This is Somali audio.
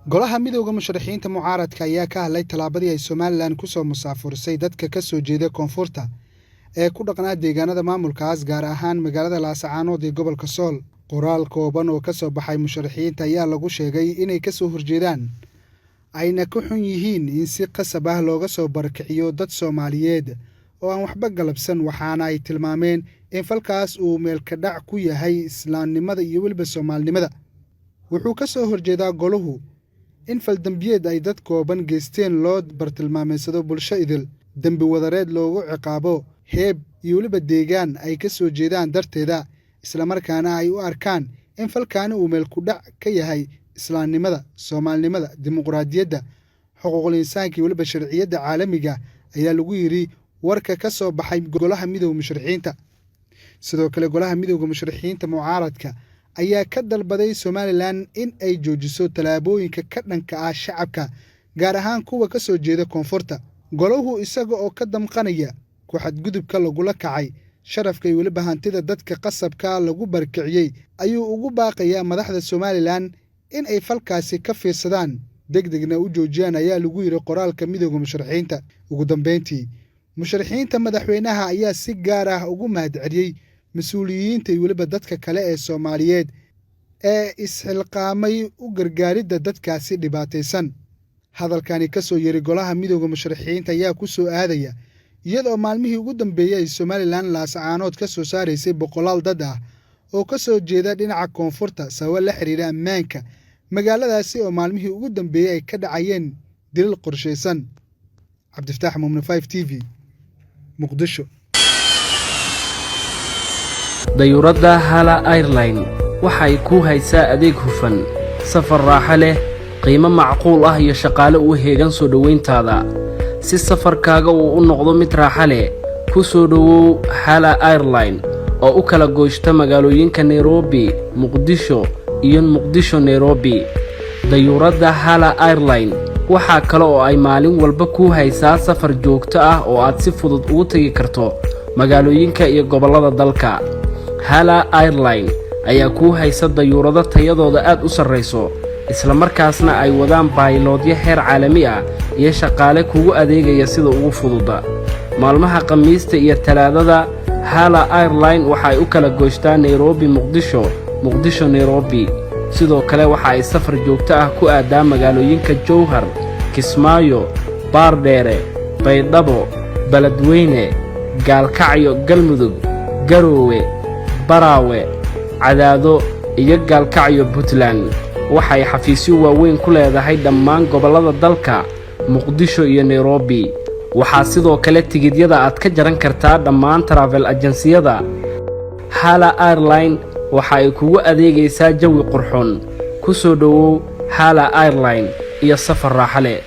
golaha midowga musharaxiinta mucaaradka ayaa ka hadlay talaabadii ay Somaliland ku soo musaafursay dadka ka soo jeeda koonfurta ee ku dhaqnaa deegaanada maamulkaas gaar ahaan magaalada Laascaanood ee gobolka Sool. qoraal kooban oo ka soo baxay musharaxiinta ayaa lagu sheegay inay ka soo horjeedaan ayna ku xun yihiin in si qasab ah looga soo barkiciyo dad Soomaaliyeed oo aan waxba galabsan, waxaana ay tilmaameen in falkaas uu meel ka dhac ku yahay islaamnimada iyo weliba Soomaalinimada. wuxuu ka soo horjeedaa goluhu in faldambiyeed ay dad kooban geysteen loo bartilmaameedsado bulsho idil, dambi wadareed loogu ciqaabo heeb iyo weliba deegaan ay ka soo jeedaan darteeda, isla markaana ay u arkaan in falkaani uu meel ku dhac ka yahay islaamnimada, Soomaalinimada, dimuqraadiyadda, xuquuqul insaanka iyo weliba sharciyadda caalamiga ayaa lagu yiri warka ka soo baxay golaha midowga musharaxiinta. sidoo kale golaha midowga musharaxiinta mucaaradka ayaa ka dalbaday Somaliland in ay joojiso talaabooyinka ka dhanka ah shacabka gaar ahaan kuwa ka soo jeeda koonfurta. goluhu isaga oo ka damqanaya ku xadgudubka lagula kacay sharafka iyo weliba hantida dadka qasabka lagu barkiciyay ayuu ugu baaqayaa madaxda Somaliland in ay falkaasi ka fiirsadaan degdegna u joojiyaan ayaa lagu yiri qoraalka midowga musharaxiinta. ugu dambeyntii musharaxiinta madaxweynaha ayaa si gaar ah ugu mahadceliyay mas'uuliyiinta iyo weliba dadka kale ee Soomaaliyeed ee isxilqaamay u gargaaridda dadkaasi dhibaataysan. hadalkani ka soo yiri golaha midowga musharaxiinta ayaa ku soo aadaya iyadoo maalmihii ugu dambeeyay Somaliland Laascaanood ka soo saaraysay boqolaal dad ah oo ka soo jeeda dhinaca koonfurta sabab la xiriira ammaanka magaaladaasi oo maalmihii ugu dambeeyay ay ka dhacayeen dilal qorsheysan. Cabdifataax Muumin 5 TV Muqdisho. dayuuradda Hala Airline waxay ku haysaa adeeg hufan, safar raaxo leh, qiimo macquul ah iyo shaqaale u heegan soo dhaweyntaada. si safarkaaga uu u noqdo mid raaxo leh, ku soo dhawow Hala Airline oo u kala gooshta magaalooyinka Nairobi, Muqdisho iyo Muqdisho Nairobi. dayuuradda Hala Airline waxa kale oo ay maalin walba ku haysaa safar joogto ah oo aad si fudud ugu tagi karto magaalooyinka iyo gobollada dalka. Hala Airline ayaa ku haysa dayuurado tayadooda aad u sarreyso, isla markaasna ay wadaan baayiloodyo heer caalami ah iyo shaqaale kugu adeegaya sida ugu fududa. maalmaha Khamiista iyo Talaadada Hala Airline waxa ay u kala gooshtaa Nairobi, Muqdisho, Muqdisho Nairobi. sidoo kale waxa ay safar joogto ah ku aadaa magaalooyinka Jowhar, Kismaayo, Baardheere, Baydhabo, Beledweyne, Gaalkacyo, Galmudug, Garowe, Baraawe, Cadaado iyo Gaalkacyo, Puntland. waxay xafiisyo waaweyn ku leedahay dhammaan gobollada dalka, Muqdisho iyo Nairobi. waxaa sidoo kale tigidhyada aad ka jaran kartaa dhammaan travel agenciyada. Hala Airline waxa ay kugu adeegaysaa jawi qurxoon. ku soo dhawow Hala Airline iyo safar raaxo leh.